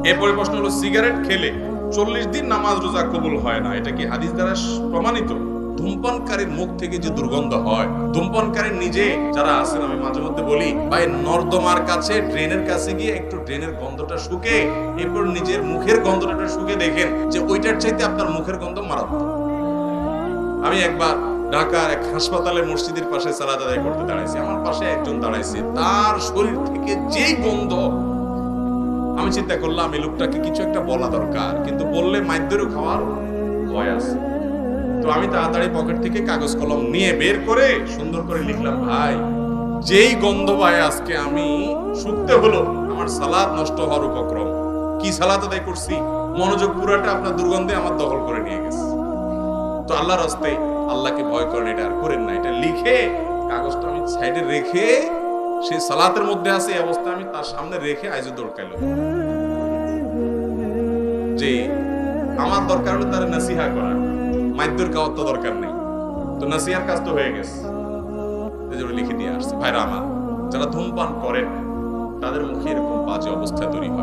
এরপরে প্রশ্ন হলো, সিগারেট খেলে 40 দিন নামাজ রোজা কবুল হয় না, এটা কি হাদিস দ্বারা প্রমাণিত? ধূমপানকারীর মুখ থেকে যে দুর্গন্ধ হয়, ধূমপানকারী নিজে যারা আছেন, আমি মাঝে মধ্যে বলি ভাই, নর্দমার কাছে ড্রেনের কাছে গিয়ে একটু ড্রেনের গন্ধটা শুকে, এরপর নিজের মুখের গন্ধটা শুকে দেখেন যে ওইটার চাইতে আপনার মুখের গন্ধ মারাত্মক। আমি একবার ঢাকার এক হাসপাতালে মসজিদের পাশে সালাত আদায় করতে দাঁড়াইছি, আমার পাশে একজন দাঁড়াইছে, তার শরীর থেকে যেই গন্ধ, আমি চিন্তা করলাম এই লোকটাকে কিছু একটা বলা দরকার, কিন্তু বললে মাইদ্যেরও খাওয়ার ভয় আছে। তো আমি তাড়াতাড়ি পকেট থেকে কাগজ কলম নিয়ে বের করে সুন্দর করে লিখলাম, ভাই যেই গন্ধ ভাই আজকে আমি শুকতে হলো, আমার সালাত নষ্ট হওয়ার উপক্রম। কি সালাত আদায় করছি, মনোযোগ পুরাটা আপনার দুর্গন্ধে আমার দখল করে নিয়ে গেছে। তো আল্লাহর রাস্তায় আল্লাহকে ভয় করেন, এটা আর করেন না। এটা লিখে কাগজটা আমি সাইডে রেখে, সে সালাতের মধ্যে আছে এই অবস্থা আমি তার সামনে রেখে আইজো দৌড়কাইল, যে আমার দরকার হলো তার নাসিহা করা, মাইদ্যর খাওয়ার তো দরকার নেই। তো নাসিহার কাজ তো হয়ে গেছে, লিখে দিয়ে আসছে। ভাইরা আমার, যারা ধূমপান করেন তাদের মুখে এরকম বাজে অবস্থা তৈরি হয়।